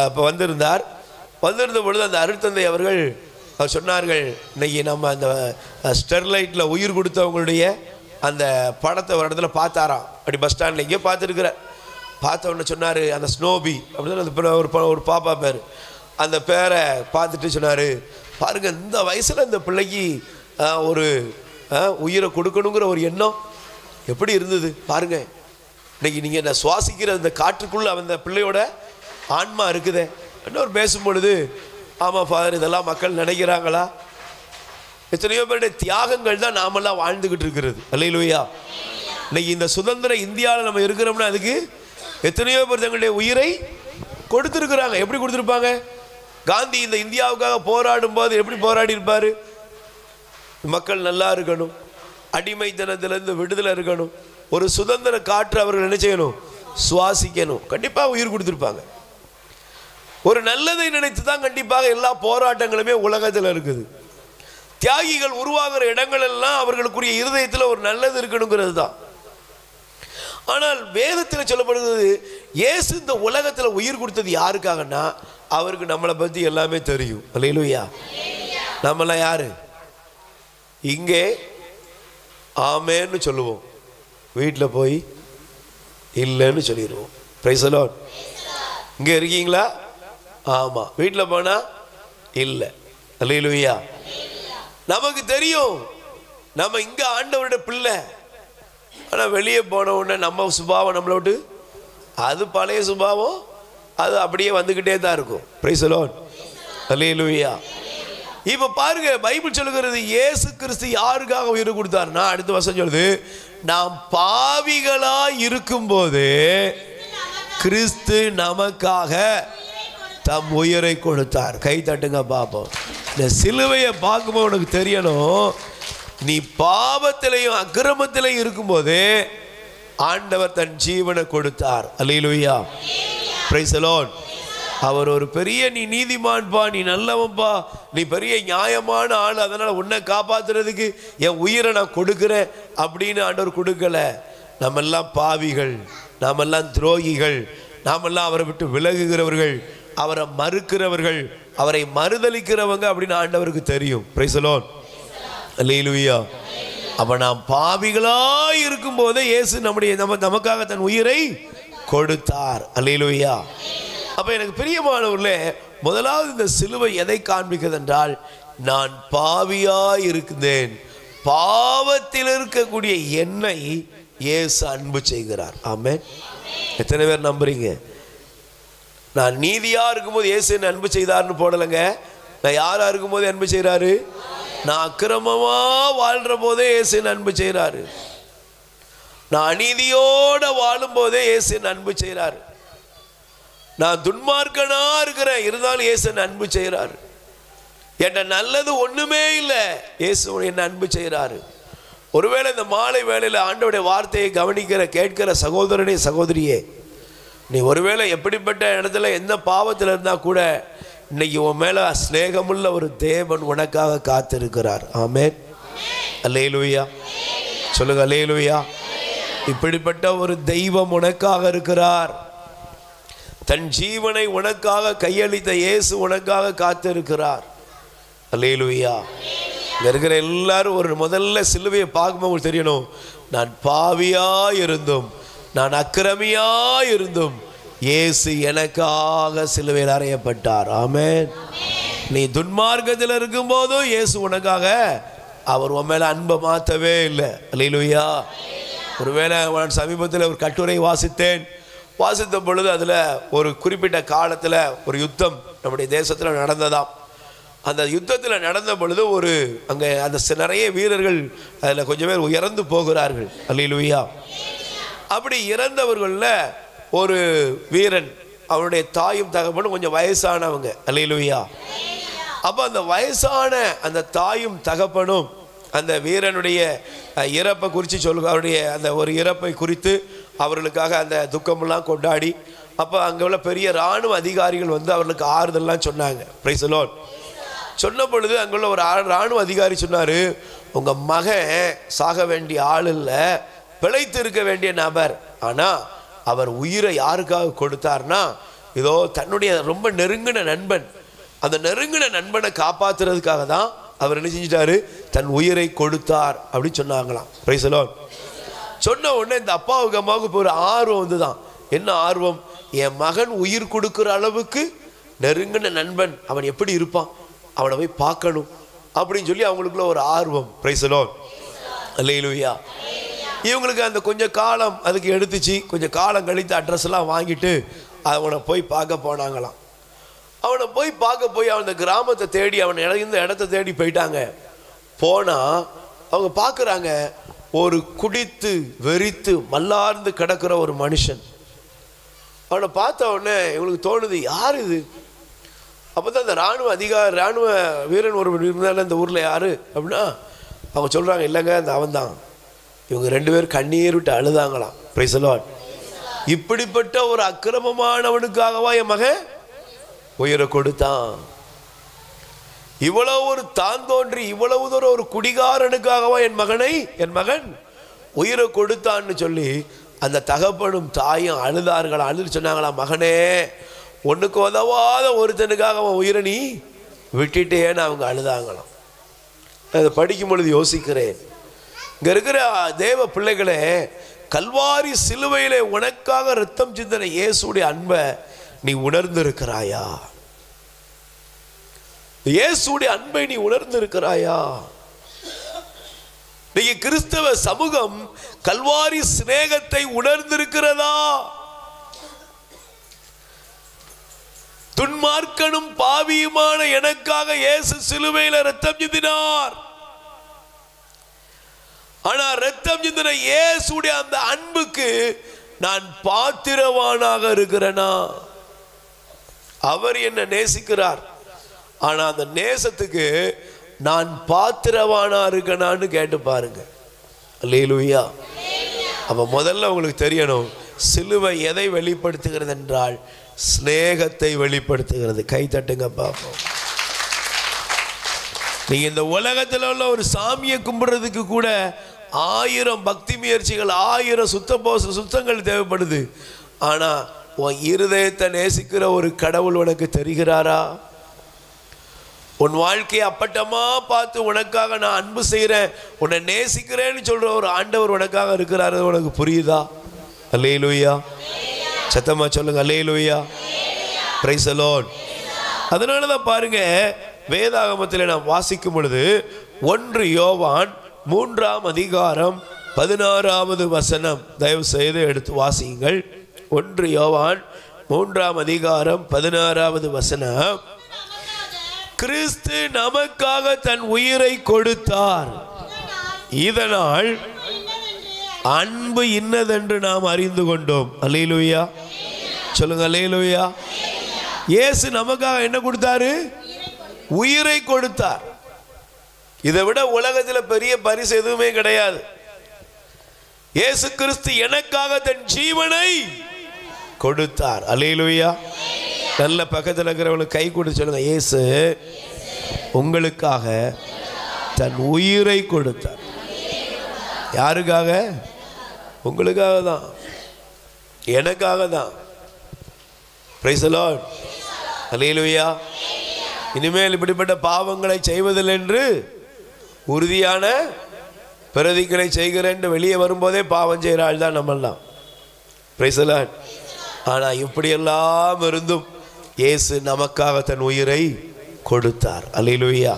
இப்போ வந்திருந்த பொழுது அந்த அருட்தந்தை அவர்கள் சொன்னார்கள், இன்னைக்கு நம்ம அந்த ஸ்டெர்லைட்டில் உயிர் கொடுத்தவங்களுடைய அந்த படத்தை ஒரு இடத்துல பார்த்தாராம். அப்படி பஸ் ஸ்டாண்டில் எங்கேயோ பார்த்துருக்குறார். பார்த்த உடனே சொன்னார், அந்த ஸ்னோபி அப்படின்னு அந்த ஒரு பாப்பா பேர், அந்த பேரை பார்த்துட்டு சொன்னார், பாருங்கள் இந்த வயசில் இந்த பிள்ளைக்கு ஒரு உயிரை கொடுக்கணுங்கிற ஒரு எண்ணம் எப்படி இருந்தது பாருங்கள். இன்னைக்கு நீங்கள் என்ன சுவாசிக்கிற அந்த காற்றுக்குள்ளே அந்த பிள்ளையோட ஆன்மா இருக்குதே. இன்னொரு பேசும்பொழுது, ஆமாம் ஃபாதர், இதெல்லாம் மக்கள் நினைக்கிறாங்களா? எத்தனையோ பேருடைய தியாகங்கள் தான் நாமெல்லாம் வாழ்ந்துக்கிட்டு இருக்கிறது. அல்லேலூயா. இன்னைக்கு இந்த சுதந்திர இந்தியாவில் நம்ம இருக்கிறோம்னா அதுக்கு எத்தனையோ பேர் தங்களுடைய உயிரை கொடுத்துருக்குறாங்க. எப்படி கொடுத்துருப்பாங்க? காந்தி இந்த இந்தியாவுக்காக போராடும் போது எப்படி போராடி இருப்பார்? மக்கள் நல்லா இருக்கணும், அடிமைத்தனத்திலிருந்து விடுதலை இருக்கணும், ஒரு சுதந்திர காற்று அவர்கள் என்ன செய்யணும்? சுவாசிக்கணும். கண்டிப்பாக உயிர் கொடுத்துருப்பாங்க. ஒரு நல்லதை நினைத்து தான் கண்டிப்பாக எல்லா போராட்டங்களுமே உலகத்தில் இருக்குது. தியாகிகள் உருவாகிற இடங்கள் எல்லாம் அவர்களுக்குரிய இருதயத்தில் ஒரு நல்லது இருக்கணுங்கிறது தான். ஆனால் வேதத்தில் சொல்லப்படுகிறது, இயேசு இந்த உலகத்தில் உயிர் கொடுத்தது யாருக்காகன்னா அவருக்கு நம்மளை பற்றி எல்லாமே தெரியும். அல்லேலூயா. நம்மளாம் யாரு? இங்கே ஆமேன்னு சொல்லுவோம், வீட்டில் போய் இல்லைன்னு சொல்லிடுவோம். Price the Lord. இங்கே இருக்கீங்களா? ஆமாம். வீட்டில் போனால் இல்லை. அல்லேலூயா. நமக்கு தெரியும் நம்ம இங்கே ஆண்டவருடைய பிள்ளை. ஆனால் வெளியே போன உடனே நம்ம சுபாவம் நம்மளை விட்டு அது பழைய சுபாவம், அது அப்படியே வந்துக்கிட்டே தான் இருக்கும். Praise the Lord. அல்லேலூயா. இப்போ பாருங்க, பைபிள் சொல்லுகிறது இயேசு கிறிஸ்து யாருக்காக உயிர் கொடுத்தாருன்னா, அடுத்த வசனம் சொல்லுது, நாம் பாவிகளாய் இருக்கும்போது கிறிஸ்து நமக்காக தம் உயிரை கொடுத்தார். கை தட்டுங்க பார்ப்போம். இந்த சிலுவையை பார்க்கும்போது உனக்கு தெரியணும், நீ பாவத்திலையும் அக்கிரமத்திலையும் இருக்கும்போது ஆண்டவர் தன் ஜீவனை கொடுத்தார். அல்லேலூயா. Price the Lord. அவர் ஒரு பெரிய நீ நீதிமான்பா, நீ நல்லவன்பா, நீ பெரிய நியாயமான ஆள், அதனால் உன்னை காப்பாற்றுறதுக்கு என் உயிரை நான் கொடுக்குறேன் அப்படின்னு ஆண்டவர் கொடுக்கல. நாமெல்லாம் பாவிகள், நாமெல்லாம் துரோகிகள், நாமெல்லாம் அவரை விட்டு விலகுகிறவர்கள், அவரை மறுக்கிறவர்கள், அவரை மறுதலிக்கிறவங்க அப்படின்னு ஆண்டவருக்கு தெரியும். Praise the Lord. அல்லேலூயா. அப்போ நாம் பாவிகளாய் இருக்கும்போதே இயேசு நமக்காக தன் உயிரை கொடுத்தார். அல்லேலூயா. அப்போ எனக்கு பிரியமானவர்களே, முதலாவது இந்த சிலுவை எதை காண்பிக்கிறது என்றால், நான் பாவியாய் இருந்தேன், பாவத்தில் இருக்கக்கூடிய என்னை இயேசு அன்பு செய்கிறார். ஆமென். எத்தனை பேர் நம்புறீங்க? நான் நீதியா இருக்கும்போது இயேசு என்ன அன்பு செய்தார்னு போடலைங்க. நான் யாரா இருக்கும்போது அன்பு செய்கிறாரு? நான் அக்கிரமமா வாழ்ற போதே இயேசு என்ன அன்பு செய்கிறாரு. நான் அநீதியோட வாழும் போதே இயேசு என்ன அன்பு செய்கிறாரு. நான் துன்மார்க்கனா இருக்கிறேன், இருந்தாலும் இயேசு என்ன அன்பு செய்கிறாரு. என்கிட்ட நல்லது ஒண்ணுமே இல்லை, இயேசு என்ன அன்பு செய்கிறாரு. ஒருவேளை இந்த மாலை வேளையில் ஆண்டவருடைய வார்த்தையை கவனிக்கிற கேட்கிற சகோதரனே சகோதரியே, நீ ஒருவேளை எப்படிப்பட்ட இடத்துல எந்த பாவத்தில் இருந்தால் கூட இன்னைக்கு உன் மேலே ஸ்நேகமுள்ள ஒரு தேவன் உனக்காக காத்திருக்கிறார். ஆமென். அல்லேலூயா. சொல்லுங்க அல்லேலூயா. இப்படிப்பட்ட ஒரு தெய்வம் உனக்காக இருக்கிறார். தன் ஜீவனை உனக்காக கையளித்த இயேசு உனக்காக காத்திருக்கிறார். அல்லேலூயா. இங்கே இருக்கிற எல்லாரும் ஒரு முதல்ல சிலுவையை பார்க்கும்போது உங்களுக்கு தெரியணும், நான் பாவியாக இருந்தும், நான் அக்கிரமியாக இருந்தும் இயேசு எனக்காக சிலுவையில் அறையப்பட்டார். ஆமென். நீ துன்மார்க்கத்தில் இருக்கும் போதும் இயேசு உனக்காக அவர் உன் மேலே அன்பை மாற்றவே இல்லை. அல்லேலூயா. ஒருவேளை நான் சமீபத்தில் ஒரு கட்டுரை வாசித்த பொழுது அதில் ஒரு குறிப்பிட்ட காலத்தில் ஒரு யுத்தம் நம்முடைய தேசத்தில் நடந்ததாம். அந்த யுத்தத்தில் நடந்த பொழுது அங்கே அந்த நிறைய வீரர்கள் அதில் கொஞ்சம் பேர் இறந்து போகிறார்கள். அல்லேலூயா. அப்படி இறந்தவர்களில் ஒரு வீரன், அவனுடைய தாயும் தகப்பனும் கொஞ்சம் வயசானவங்க. அல்லேலூயா. அப்போ அந்த வயசான அந்த தாயும் தகப்பனும் அந்த வீரனுடைய இறப்பை குறித்து சொல்லுங்க. அவருடைய அந்த ஒரு இறப்பை குறித்து அவர்களுக்காக அந்த துக்கமெல்லாம் கொண்டாடி, அப்போ அங்கே உள்ள பெரிய இராணுவ அதிகாரிகள் வந்து அவர்களுக்கு ஆறுதல்லாம் சொன்னாங்க. Price the Lord. சொன்ன பொழுது அங்குள்ள ஒரு இராணுவ அதிகாரி சொன்னார், உங்கள் மகன் சாக வேண்டிய ஆள் இல்லை, பிழைத்து இருக்க வேண்டிய நபர். ஆனால் அவர் உயிரை யாருக்காக கொடுத்தார்னா, இதோ தன்னுடைய ரொம்ப நெருங்கின நண்பன், அந்த நெருங்கின நண்பனை காப்பாற்றுறதுக்காக தான் அவர் என்ன செஞ்சிட்டாரு, தன் உயிரை கொடுத்தார் அப்படின்னு சொன்னாங்களாம். Price the Lord. சொன்ன உடனே இந்த அப்பாவுக்கு அம்மாவுக்கு இப்போ ஒரு ஆர்வம் வந்து தான். என்ன ஆர்வம்? என் மகன் உயிர் கொடுக்குற அளவுக்கு நெருங்கின நண்பன் அவன் எப்படி இருப்பான், அவனை போய் பார்க்கணும் அப்படின்னு சொல்லி அவங்களுக்குள்ள ஒரு ஆர்வம். Praise the Lord. அல்லேலூயா. இவங்களுக்கு அந்த கொஞ்சம் காலம் அதுக்கு எடுத்துச்சு. கொஞ்சம் காலம் கழித்து அட்ரஸ் எல்லாம் வாங்கிட்டு அவனை போய் பார்க்க போனாங்களாம். அவனை போய் பார்க்க போய் அவன் கிராமத்தை தேடி அவன் இந்த இடத்த தேடி போயிட்டாங்க. போனால் அவங்க பார்க்குறாங்க, ஒரு குடித்து வெறித்து மல்லார்ந்து கிடக்கிற ஒரு மனுஷன். அவனை பார்த்த உடனே இவங்களுக்கு தோணுது, யார் இது? அப்போ தான் அந்த இராணுவ வீரன் ஒரு இருந்தாலும் இந்த ஊரில் யார் அப்படின்னா அவங்க சொல்கிறாங்க, இல்லைங்க அந்த அவன் தான். இவங்க 2 பேரும் கண்ணீர் விட்டு அழுதாங்களாம். Price the Lord. இப்படிப்பட்ட ஒரு அக்கிரமமானவனுக்காகவா என் மகன் உயிரை கொடுத்தான்? இவ்வளவு ஒரு தான் தோன்றி இவ்வளவு தூரம் ஒரு குடிகாரனுக்காகவா என் மகன் உயிரை கொடுத்தான்னு சொல்லி அந்த தகப்பனும் தாயும் அழுதார்களா. அழுது சொன்னாங்களா, மகனே ஒன்றுக்கு உதவாத ஒருத்தனுக்காக அவன் உயிரை நீ விட்டுட்டேன்னு அவங்க அழுதாங்களாம். அதை படிக்கும் பொழுது யோசிக்கிறேன், இங்கே இருக்கிற தேவ பிள்ளைகளே, கல்வாரி சிலுவையிலே உனக்காக ரத்தம் சிந்தின இயேசுடைய அன்பை நீ உணர்ந்திருக்கிறாயா? இயேசுடைய அன்பை நீ உணர்ந்திருக்கிறாயா? நீங்க கிறிஸ்தவ சமூகம் கல்வாரி சிநேகத்தை உணர்ந்திருக்கிறதா? துன்மார்க்கனும் பாவியுமான எனக்காக இயேசு சிலுவையில் ரத்தம் சிந்தினார். ஆனா ரத்தம் சிந்தின இயேசுடைய அந்த அன்புக்கு நான் பாத்திரவானாக இருக்கிறேனா? அவர் என்ன நேசிக்கிறார், ஆனா அந்த நேசத்துக்கு நான் பாத்திரவானா இருக்கனான்னு கேட்டு பாருங்க. அல்லேலூயா. அப்ப முதல்ல உங்களுக்கு தெரியணும், சிலுவை எதை வெளிப்படுத்துகிறது என்றால் ஸ்நேகத்தை வெளிப்படுத்துகிறது. கை தட்டுங்க பாப்போம். நீங்க இந்த உலகத்தில் உள்ள ஒரு சாமியை கும்பிடுறதுக்கு கூட 1000 பக்தி முயற்சிகள், 1000 சுத்தங்கள் தேவைப்படுது. ஆனா உன் இருதயத்தை நேசிக்கிற ஒரு கடவுள் உனக்கு தெரிகிறாரா? உன் வாழ்க்கையை அப்பட்டமா பார்த்து உனக்காக நான் அன்பு செய்கிறேன், உன்னை நேசிக்கிறேன்னு சொல்ற ஒரு ஆண்டவர் உனக்காக இருக்கிறாரு, உனக்கு புரியுதா? அல்லேலூயா. சத்தமா சொல்லுங்க, அல்லேலூயா. Price the Lord. அதனால தான் பாருங்க, வேதாகமத்தில் நாம் வாசிக்கும் பொழுது 1 யோவான் 3ஆம் அதிகாரம் 16வது வசனம் தயவு செய்து எடுத்து வாசியுங்கள். 1 யோவான் 3ஆம் அதிகாரம் 16வது வசனம். கிறிஸ்து நமக்காக தன் உயிரை கொடுத்தார், இதனால் அன்பு இன்னதென்று நாம் அறிந்து கொண்டோம். அல்லேலூயா. சொல்லுங்க, அல்லேலூயா. இயேசு நமக்காக என்ன கொடுத்தாரு? உயிரை கொடுத்தார். இதை விட உலகத்தில் பெரிய பரிசு எதுவுமே கிடையாது. இயேசு கிறிஸ்து எனக்காக தன் ஜீவனை கொடுத்தார். அல்லேலூயா. நல்ல பக்கத்தில் இருக்கிறவங்களுக்கு கை கொடுத்து சொல்லுங்க, இயேசு உங்களுக்காக தன் உயிரை கொடுத்தார். யாருக்காக? உங்களுக்காக தான், எனக்காக தான். Praise the Lord. அல்லேலூயா. இனிமேல் இப்படிப்பட்ட பாவங்களை செய்வதில்லை என்று உறுதியான பிரதிகளை செய்கிறேன் வெளியே வரும்போதே பாவம் செய்கிற ஆள் தான் நம்மெல்லாம். Price the Lord. ஆனால் இப்படியெல்லாம் இருந்தும் இயேசு நமக்காக தன் உயிரை கொடுத்தார். அல்லேலூயா.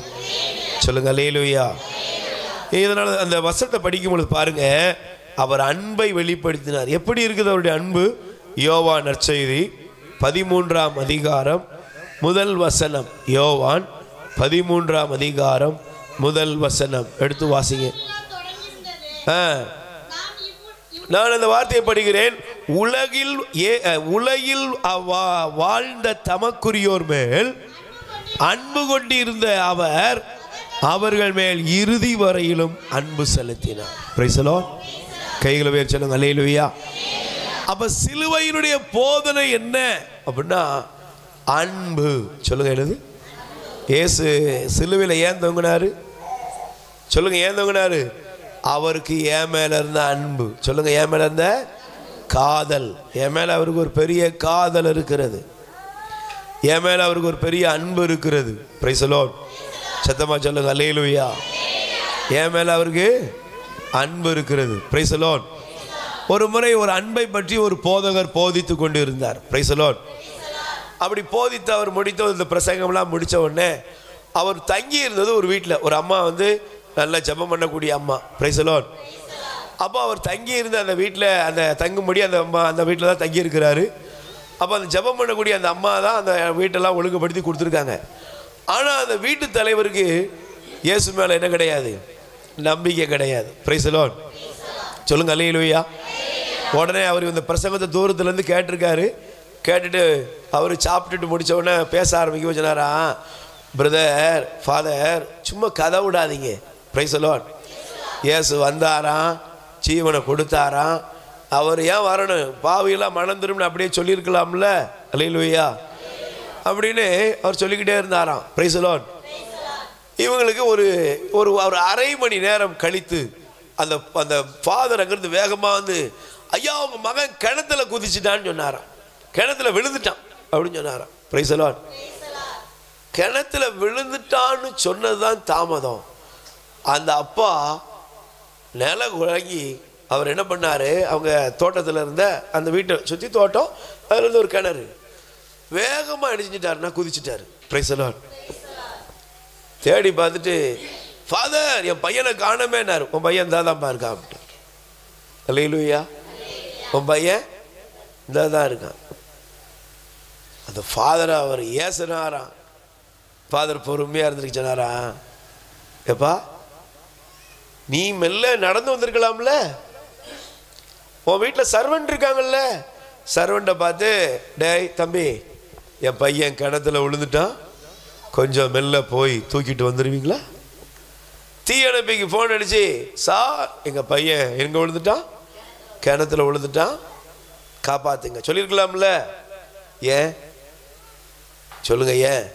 சொல்லுங்க, அல்லேலூயா. இதனால அந்த வசனத்தை படிக்கும் பொழுது பாருங்க, அவர் அன்பை வெளிப்படுத்தினார். எப்படி இருக்குது அவருடைய அன்பு? யோவான் நற்செய்தி 13ஆம் அதிகாரம் 1 வசனம். யோவான் 13ஆம் அதிகாரம் 1 வசனம் எடுத்து வாசிங்க. நான் அந்த வார்த்தையை படிக்கிறேன். உலகில் வாழ்ந்த தமக்குரியோர் மேல் அன்பு கொண்டிருந்த அவர் அவர்கள் மேல் இறுதி வரையிலும் அன்பு செலுத்தினார். Price the Lord. கைகளை உயர்த்தி சொல்லுங்க அல்லேலூயா. அப்ப சிலுவையினுடைய போதனை என்ன அப்படின்னா அன்பு. சொல்லுங்க என்னது? இயேசு சிலுவையில் ஏன் தொங்கினாரு? சொல்லுங்க ஏன் தொங்கினாரு? அவருக்கு என் மேல இருந்த அன்பு. சொல்லுங்க என் மேல இருந்த காதல். என் மேல அவருக்கு ஒரு பெரிய காதல் இருக்கிறது. என் மேல அவருக்கு ஒரு பெரிய அன்பு இருக்கிறது. Price the Lord. சத்தமா சொல்லுங்க அல்லேலூயா. என் மேல அவருக்கு அன்பு இருக்கிறது. Price the Lord. ஒரு முறை ஒரு அன்பை பற்றி ஒரு போதகர் போதித்து கொண்டு இருந்தார். Price the Lord. அப்படி போதித்து அவர் முடித்த இந்த பிரசங்கம்லாம் முடித்த உடனே அவர் தங்கி இருந்தது ஒரு வீட்டில். ஒரு அம்மா வந்து நல்லா ஜெபம் பண்ணக்கூடிய அம்மா. Price the Lord. அப்போ அவர் தங்கி இருந்த அந்த வீட்டில் அந்த தங்கும்படி அந்த அம்மா அந்த வீட்டில் தான் தங்கி இருக்கிறாரு. அப்போ அந்த ஜெபம் பண்ணக்கூடிய அந்த அம்மா தான் அந்த வீட்டெல்லாம் ஒழுங்குபடுத்தி கொடுத்துருக்காங்க. ஆனால் அந்த வீட்டு தலைவருக்கு இயேசு மேலே என்ன கிடையாது? நம்பிக்கை கிடையாது. Price the Lord. சொல்லுங்க அல்லேலூயா. உடனே அவர் இந்த பிரசங்கத்தை தூரத்துலேருந்து கேட்டிருக்காரு. கேட்டுட்டு அவர் சாப்பிட்டுட்டு முடித்த உடனே பேச ஆரம்பிக்க வச்சுனாரா, பிரதர் ஃபாதர் சும்மா கதை விடாதீங்க. Price the Lord. இயேசு வந்தாராம், ஜீவனை கொடுத்தாராம். அவர் ஏன் வரணும்? பாவியெல்லாம் மனம் திரும்பி அப்படியே சொல்லியிருக்கலாம்ல. அல்லேலூயா அப்படின்னு அவர் சொல்லிக்கிட்டே இருந்தாராம். Price the Lord. இவங்களுக்கு ஒரு ஒரு ஒரு அரை மணி நேரம் கழித்து அந்த அந்த ஃபாதர் அங்கிருந்து வேகமாக வந்து, ஐயா அவங்க மகன் கிணத்துல குதிச்சுட்டான்னு சொன்னாராம். கிணத்துல விழுந்துட்டான் அப்படின்னு சொன்னாராம். Price the Lord. கிணத்துல விழுந்துட்டான்னு சொன்னதுதான் தாமதம். அந்த அப்பா நில குழங்கி அவர் என்ன பண்ணாரு, அவங்க தோட்டத்தில் இருந்த அந்த வீட்டை சுற்றி தோட்டம், அதில் இருந்து ஒரு கிணறு, வேகமாக அடிச்சுட்டாருன்னா குதிச்சுட்டாரு. Price the Lord. தேடி பார்த்துட்டு ஃபாதர் என் பையனை காணமேனாரு. உன் பையன் தான் இருக்கான். அல்லேலூயா. உன் பையன் இந்த தான் இருக்கான். அந்த ஃபாதரை அவர் ஏசுனாராம். ஃபாதர் பொறுமையாக இருந்துருக்கு சொன்னாரா, எப்பா நீ மெல்ல நடந்து வந்திருக்கலாம்ல, உன் வீட்டில் சர்வெண்ட் இருக்காங்கல்ல, சர்வெண்ட்டை பார்த்து டேய் தம்பி என் பையன் கிணத்துல விழுந்துட்டான், கொஞ்சம் மெல்ல போய் தூக்கிட்டு வந்துடுவீங்களா? தீயணைப்புக்கு ஃபோன் அடிச்சு, சார் எங்கள் பையன் எங்கே விழுந்துட்டான்? கிணத்துல விழுந்துட்டான், காப்பாத்துங்க சொல்லியிருக்கலாம்ல. ஏன் சொல்லுங்க, ஏன்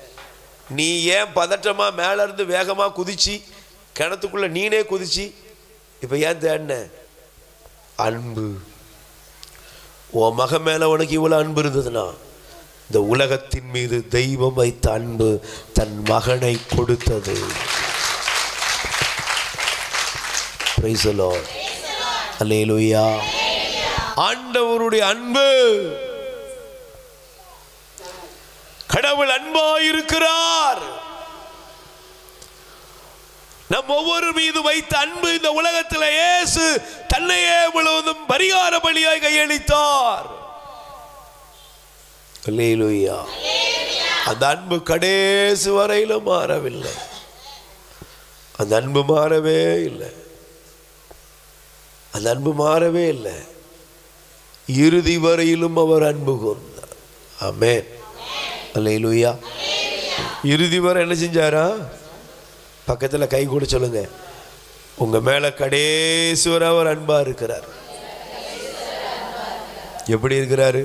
நீ ஏன் பதட்டமா மேல இருந்து வேகமா குதிச்சு கிணத்துக்குள்ள நீனே குதிச்சு இப்ப ஏன் தேடின? அன்பு. உன் மக மேல உனக்கு இவ்வளவு அன்பு இருந்ததுன்னா, இந்த உலகத்தின் மீது தெய்வம் வைத்த அன்பு தன் மகனை கொடுத்தது. Praise the Lord. அல்லேலூயா. ஆண்டவருடைய அன்பு, கடவுள் அன்பாயிருக்கிறார். நம் ஒவ்வொரு மீது வைத்த அன்பு இந்த உலகத்தில் இயேசு தன்னையே முழுவதும் பரிகார பலியாய் கையளித்தார். அல்லேலூயா. அந்த அன்பு கடைசி வரையிலும் மாறவில்லை. அந்த அன்பு மாறவே இல்லை. அந்த அன்பு மாறவே இல்லை. இறுதி வரையிலும் அவர் அன்பு கூர்ந்தார். ஆமென். அல்லேலூயா. இறுதி வரை என்ன செஞ்சாரா? பக்கத்தில் கை கூட சொல்லுங்க, உங்க மேல கடைசி வரை அவர் அன்பா இருக்கிறார். எப்படி இருக்கிறாரு?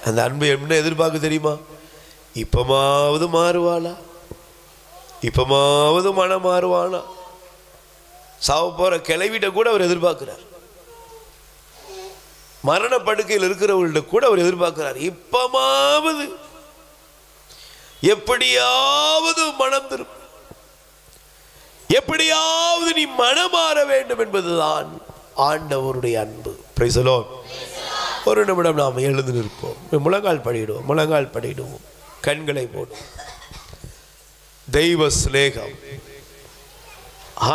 அந்த அன்பு என்ன எதிர்பார்க்க தெரியுமா? இப்பமாவது மாறுவாளா? இப்பமாவது மனம் மாறுவானா? சாவ போற கிளவிட்ட கூட அவர் எதிர்பார்க்கிறார். மரண படுக்கையில் இருக்கிறவர்கள்ட்ட கூட அவர் எதிர்பார்க்கிறார். இப்பமாவது எப்படியாவது மனம் திரும்ப, எப்படியாவது நீ மனம் மாற வேண்டும் என்பதுதான் ஆண்டவருடைய அன்பு. Price the Lord. ஒரு நிமிடம் நாம் எழுந்து நிற்போம். முழங்கால் படிடுவோம். முழங்கால் படிடுவோம். கண்களை போடும். தெய்வ சிநேகம்,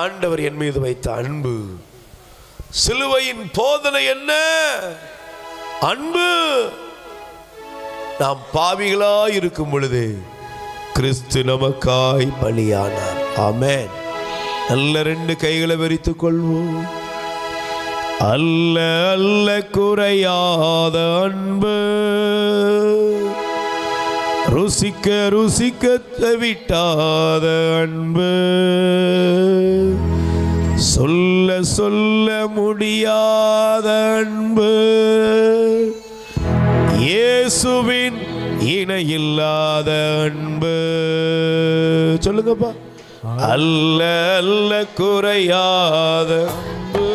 ஆண்டவர் என் மீது வைத்த அன்பு, சிலுவையின் போதனை என்ன? அன்பு. நாம் பாவிகளாய் இருக்கும் பொழுது கிறிஸ்து நமக்காய் பலியானார். ஆமென். நல்ல ரெண்டு கைகளை விரித்துக் கொள்வோம். அல்ல அல்ல குறையாத அன்பு, ருசிக்க ருசிக்க விட்டாத அன்பு, சொல்ல சொல்ல முடியாத அன்பு, இயேசுவின் இணையில்லாத அன்பு. சொல்லுங்கப்பா. அல்ல அல்ல குறையாத அன்பு,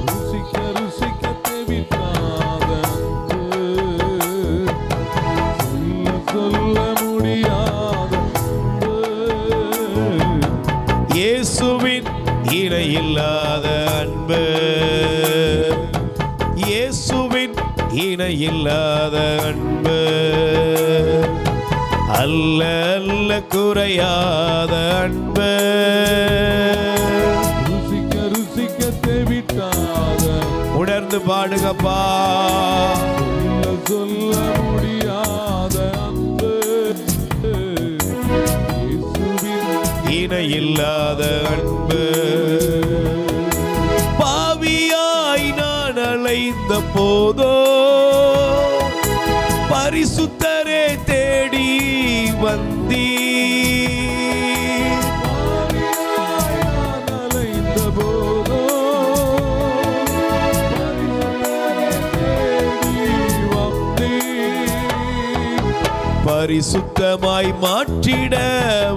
ருசிக்க ருசிக்க தெவிட்டாத அன்பு, சொல்ல முடியாத அன்பு, இயேசுவின் இணையில்லாத அன்பு, இயேசுவின் இணையில்லாத அன்பு, அல்ல அல்ல குறையாத அன்பு, ருசிக்க ருசிக்க தெவிட்டாத உணர்ந்து பாடுங்கப்பா. சொல்ல முடியாத அன்பு, இயேசுவின் இணையில்லாத அன்பு. பாவியாய் நான் அலைந்த போதோ பரிசுத்தரே தேடி வந்தீர். பாவியாய் நான் அலைந்த போதோ பரிசுத்தமாய் மாற்றிட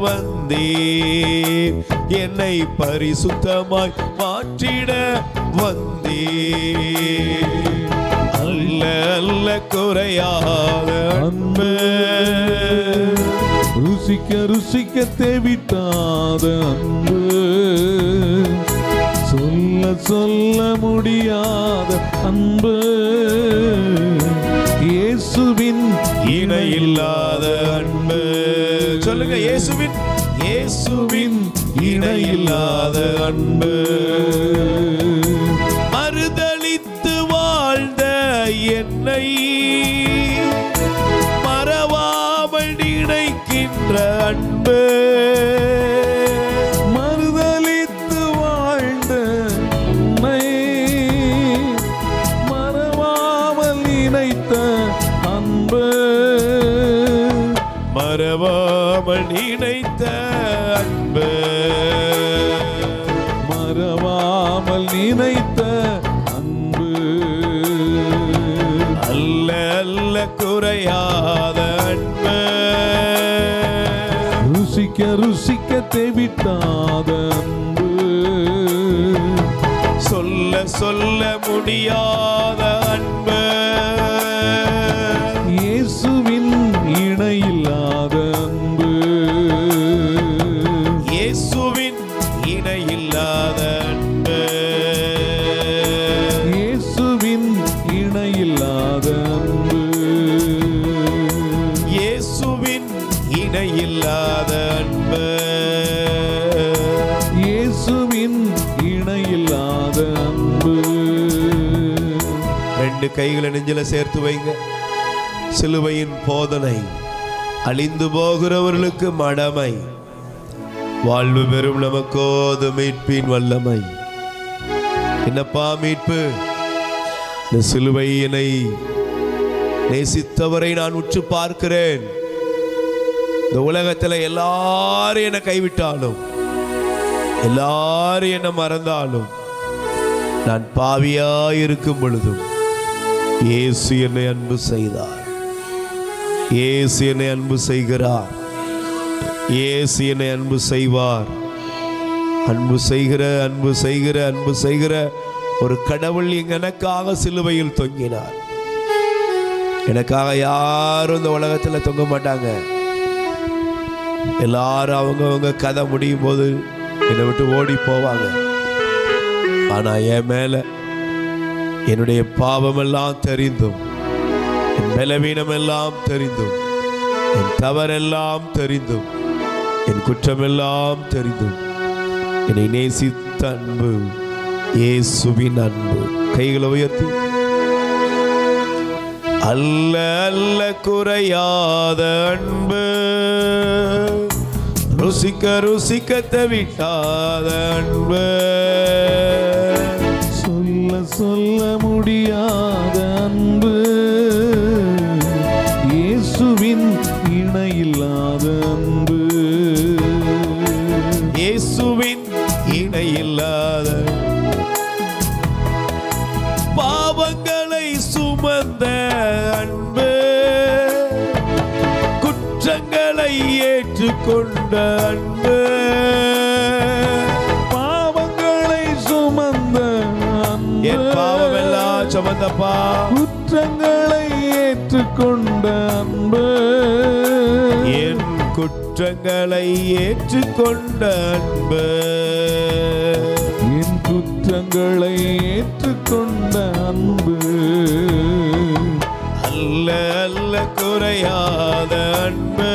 வந்தீர், என்னை பரிசுத்தமாய் மாற்றிட வந்தீர். அல்ல அல்ல குறையாத அன்பு, ருசிக்க ருசிக்க தெவிட்டாத அன்பு, சொல்ல சொல்ல முடியாத அன்பு, இயேசுவின் இணையில்லாத அன்பு. சொல்லுங்க. இயேசுவின் இயேசுவின் இணையில்லாத அன்பு. மறுதலித்து வாழ்ந்த என்னை மறவாமல் நினைக்கின்ற அன்பு, மறுதலித்து வாழ்ந்த உன்னை மறவாமல் நினைத்த அன்பு, மறவாமல் நினைத்த அன்பு, மறவாமல் நினைத்த அன்பு, அல்ல அல்ல குறையாத அன்பு, ருசிக்க ருசிக்க தெவிட்டாத அன்பு, சொல்ல சொல்ல முடியாத அன்பு, இயேசுவின் இணையில்லாத அன்பு, இயேசுவின் இணையில்லாத அன்பு, இயேசுவின் இணையில்லாத அன்பு, இயேசுவின் இணையில்லாத அன்பு, இயேசுவின் இணையில்லாத அன்பு. ரெண்டு கைகளை நெஞ்சில சேர்த்து வைங்க. சிலுவையின் போதனை அழிந்து போகிறவர்களுக்கு மடமை, வாழ்வு பெறும் நமக்கோ அது மீட்பின் வல்லமை. என்னப்பா மீட்பு? இந்த சிலுவை என்னை நேசித்தவரை நான் உற்று பார்க்கிறேன். இந்த உலகத்தில் எல்லாரும் என்னை கைவிட்டாலும், எல்லாரும் என்னை மறந்தாலும், நான் பாவியாயிருக்கும் பொழுதும் இயேசு என்னை அன்பு செய்தார். இயேசு என்னை அன்பு செய்கிறார். இயேசு என்னை அன்பு செய்வார். அன்பு செய்கிற அன்பு செய்கிற அன்பு செய்கிற ஒரு கடவுள் எனக்காக சிலுவையில் தொங்கினார். எனக்காக யாரும் இந்த உலகத்தில் தொங்க மாட்டாங்க. எல்லாரும் அவங்கவங்க கதை முடியும் போது என்னை விட்டு ஓடி போவாங்க. ஆனா என் மேல என்னுடைய பாவமெல்லாம் தெரிந்தும், என் பலவீனம் எல்லாம் தெரிந்தும், என் தவறெல்லாம் தெரிந்தும், என் குற்றமெல்லாம் தெரிந்தும் என்னை நேசித்த அன்பு இயேசுவின் அன்பு. கைகளை உயர்த்தி. அல்ல அல்ல குறையாத அன்பு, ருசிக்க ருசிக்க தவிட்டாத அன்பு, சொல்ல சொல்ல முடியாத அன்பு, இயேசு சுமந்த அன்பு, குற்றங்களை ஏற்றுக்கொண்ட அன்பு, பாவங்களை சுமந்த அன்பு, என் பாவமெல்லாம் சுமந்தப்பா, குற்றங்களை ஏற்றுக்கொண்ட அன்பு, என் குற்றங்களை ஏற்றுக்கொண்ட அன்பு, என் குற்றங்களை ஏற்றுக்கொண்ட அன்பு, அல்ல அல்ல குறையாத அன்பு,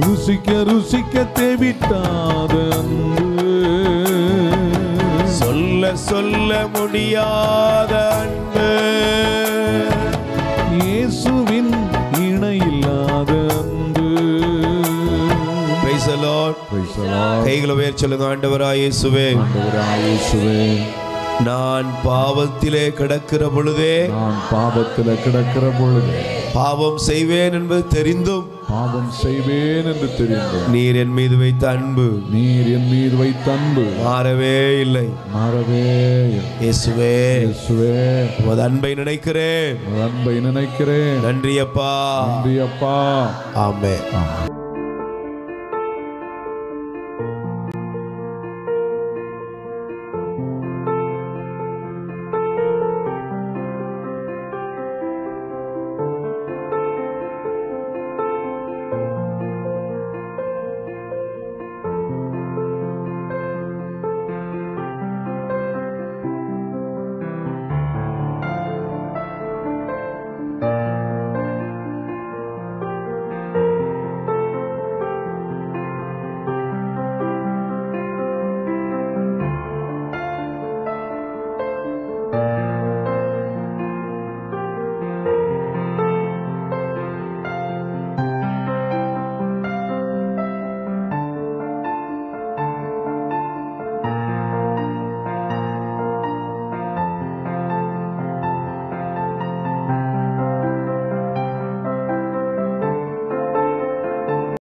ருசிக்க ருசிக்க தேவிட்டாத அன்பு, சொல்ல சொல்ல முடியாத அன்பு, இயேசுவின் இணையில்லாத அன்பு. Praise the Lord. கைகளை உயர்த்தி சொல்லுங்க. ஆண்டவராய் இயேசுவே, நான் பாவத்திலே கிடக்கிற பொழுதே, நான் பாவத்திலே கிடக்கிற பொழுதே, பாவம் செய்வேன் என்பது தெரிந்தும், பாவம் செய்வேன் என்று தெரிந்தும், நீர் என் மீது வைத்த அன்பு, நீர் என் மீது வைத்த அன்பு மாறவே இல்லை. மாறவே இல்லை. இயேசுவே, இயேசுவே, உமது அன்பை நினைக்கிறேன். உமது அன்பை நினைக்கிறேன். நன்றி அப்பா. நன்றி அப்பா. ஆமென். ஆமென்.